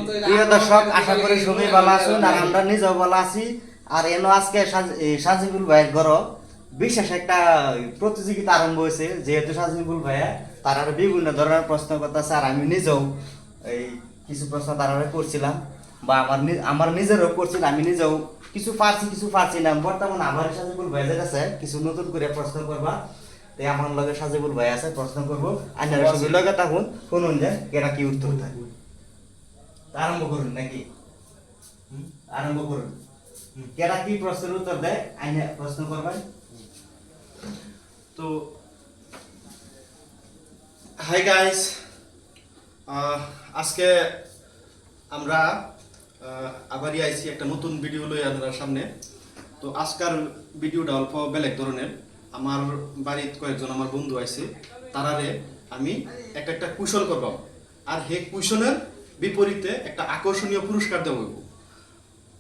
প্রিয় দর্শক, আশা করি সবাই ভালো আছেন আর আমরা নিজেও ভালো আছি। আর এনো আজকে সাজিবুল ভাইয়ের ঘর বিশেষ একটা প্রতিযোগিতা আরম্ভ হয়েছে। যেহেতু সাজিবুল ভাইয়া তারা বিভিন্ন ধরনের প্রশ্ন করতেছে, আর আমি নিজেও এই কিছু প্রশ্ন তারা করছিলাম, বা আমার নিজেরও করছিলাম। আমি নিজেও কিছু পারছি না। বর্তমানে আমার সাজিবুল ভাইয়ের কাছে কিছু নতুন করে প্রশ্ন করবা, তাই আমার লগে সাজিবুল ভাই আছে, প্রশ্ন করবো। আপনারা শুধু লগে থাকুন, শুনুন যে এরা কি উত্তর দেয়। আরম্ভ করুন নাকি? আরম্ভ করুন। কেরা কি প্রশ্নের উত্তর দেয় আইনে প্রশ্ন করবেন। তো হাই গাইস, আজকে আমরা আবারই আইছি একটা নতুন ভিডিও লই আপনার সামনে। তো আজকের ভিডিওটা অল্প বেলেগ ধরনের। আমার বাড়িতে কয়েকজন আমার বন্ধু আইছে, তারারে আমি একটা কুশন করব, আর হে কুশনের বিপরীতে একটা আকর্ষণীয় পুরস্কার দেব।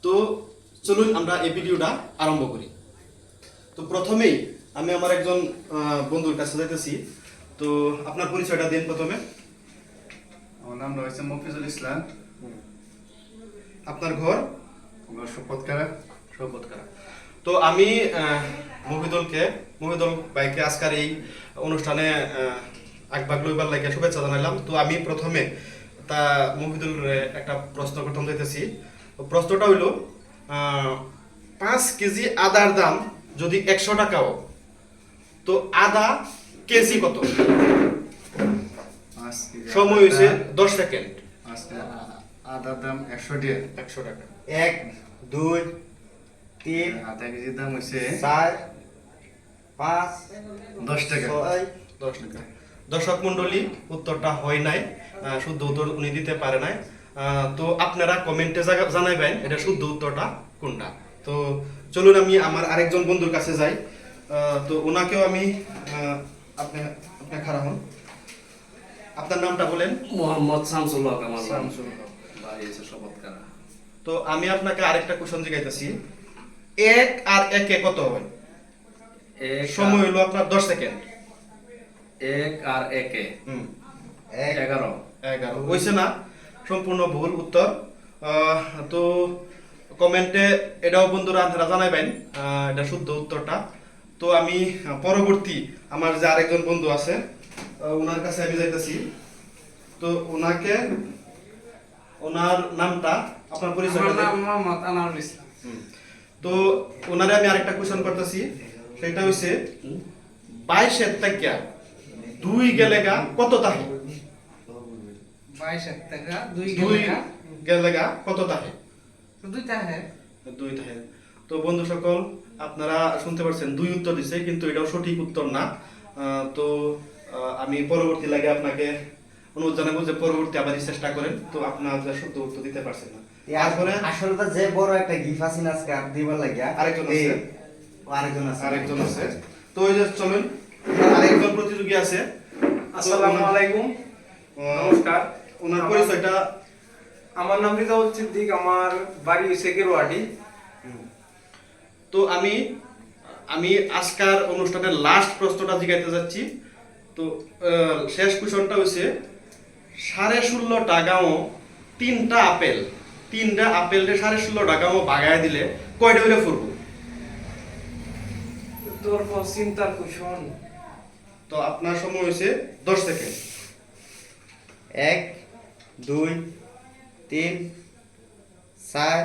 তো চলুন আমরা এই ভিডিওটা আরম্ভ করি। তো প্রথমেই আমি আমার একজন বন্ধুর কাছে যাইতেছি। তো আপনার পরিচয়টা দিন প্রথমে। আমার নাম রয়েছে মফিজুল ইসলাম। আপনার ঘর? আমার শপথকারা। তো আমি মহিদুল ভাইকে আজকের এই অনুষ্ঠানে আগভাগ লইবার লাগে শুভেচ্ছা জানাইলাম। তো আমি প্রথমে তা মহিদুল একটা প্রশ্ন করতে চাইতেছি। প্রশ্নটা হইল 5 কেজি আদার দাম যদি 100 টাকাও, তো আদা কেজি কত? সময় হয়েছে 10 সেকেন্ড। আদার দাম 100 টাকা। 100 টাকা। 1 2 3 আধা কেজির দাম হয়েছে 4 5 10 টাকা। 10 টাকা। দর্শক মন্ডলী, উত্তরটা হয় নাই, শুদ্ধ উত্তর উনি দিতে পারে নাই। তো আপনারা কমেন্টে জানাইবেন এটা শুদ্ধ উত্তরটা কোনটা। তো চলুন আমি আমার আরেকজন বন্ধুর কাছে যাই। তো ওনাকেও আমি আপনি খারাপ হন, আপনার নামটা বলেন। মোহাম্মদ শামসুল হক আমার নাম। শামসুল হক। বাড়ি হচ্ছে শপথকারা। তো আমি আপনাকে আরেকটা কোশ্চেন জিজ্ঞাসা, 1 আর 1 এ কত হয়? সময় হলো আপনার 10 সেকেন্ড। 1 আর 1 এ 11। 11 হইছে না? সম্পূর্ণ ভুল উত্তর। তো কমেন্টে এটাও বন্ধুরা আপনারা জানাবেন এটা শুদ্ধ উত্তরটা। তো আমি পরবর্তী আমার যে আরেকজন বন্ধু আছে ওনার কাছে আমি যাইতেছি। তো ওনার নামটা, আপনার পরিচয়? আমার নাম মোহাম্মদ আনোয়ারুল ইসলাম। তো ওনারে আমি আরেকটা কোশ্চেন করতেছি, সেটা হইছে 22 এর থেকে 2 গেলেগা কত তাহে? 22 টাকা 2 2 টাকা গেলেগা কত তাহে? শুধু তাহে 2 তাহে। তো বন্ধু সকল, আপনারা শুনতে পাচ্ছেন 2 উত্তর দিছে, কিন্তু এটাও সঠিক উত্তর না। তো আমি পরবর্তী লাগে আপনাকে অনুরোধ জানাবো যে পরবর্তী আবার চেষ্টা করেন। তো আপনারা শুদ্ধ উত্তর দিতে পারছেন না। তারপরে আসলে তো যে বড় একটা গিফট আছে আজকে আর দিবার লাগিয়া আরেকজন আছে। আরেকজন আছে। তো ওই যে চলুন, আরেকজন প্রতিযোগী আছে। আসসালামু আলাইকুম, নমস্কার। ওনার পরিচয়টা? আমার নাম রিজাউল সিদ্দিক, আমার বাড়ি হচ্ছে গেরুয়াটি। তো আমি আজকের অনুষ্ঠানের লাস্ট প্রশ্নটা জিজ্ঞাসা যাচ্ছি। তো শেষ কোশ্চেনটা হচ্ছে 16.5 টাকাও 3টা আপেল 16.5 টাকাও বাগায় দিলে কয়টা হইলে ফুরবো? তোর চিন্তার কুশন। তো আপনার সময় হয়েছে 10 সেকেন্ড। 1 2 3 4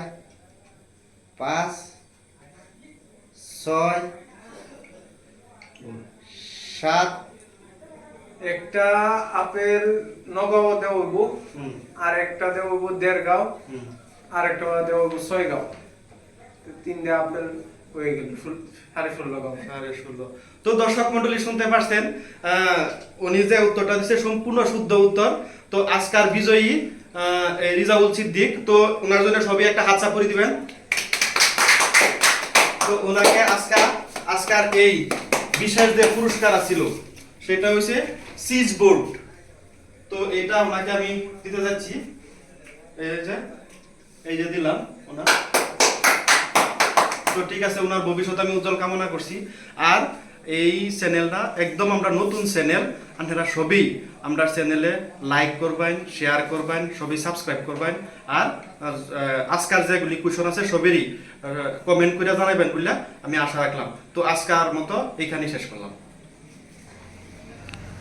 5 6 7 একটা আপেল নগাঁও দেওয়াব, আর একটা দেওয়াব 1.5 গাঁও, আর একটা দেওয়াব 6 গাঁও। তিনটা আপেল হয়ে গেল 16.5 গাঁও। 16.5। তো দর্শক মন্ডলী শুনতে পারছেন, উনি যে উত্তরটা দিচ্ছে সম্পূর্ণ শুদ্ধ উত্তর। তো আজকার বিজয়ী রিজাউল সিদ্দিক। তো ওনার জন্য সবই একটা হাততালি দিবেন। তো ওনাকে আজকার এই বিশেষ যে পুরস্কার ছিল সেটা হচ্ছে সিজ বোর্ড। তো এটা ওনাকে আমি দিতে যাচ্ছি। এই যে দিলাম ওনার। তো ঠিক আছে, ওনার ভবিষ্যৎ আমি উজ্জ্বল কামনা করছি। আর এই চ্যানেলটা একদম আমরা নতুন চ্যানেল, আপনারা সবই আমরা চ্যানেলে লাইক করবেন, শেয়ার করবেন, সবই সাবস্ক্রাইব করবেন। আর আজকাল যেগুলি কুশন আছে সবেরই কমেন্ট করে জানাবেন বলে আমি আশা রাখলাম। তো আজকার মতো এখানেই শেষ করলাম।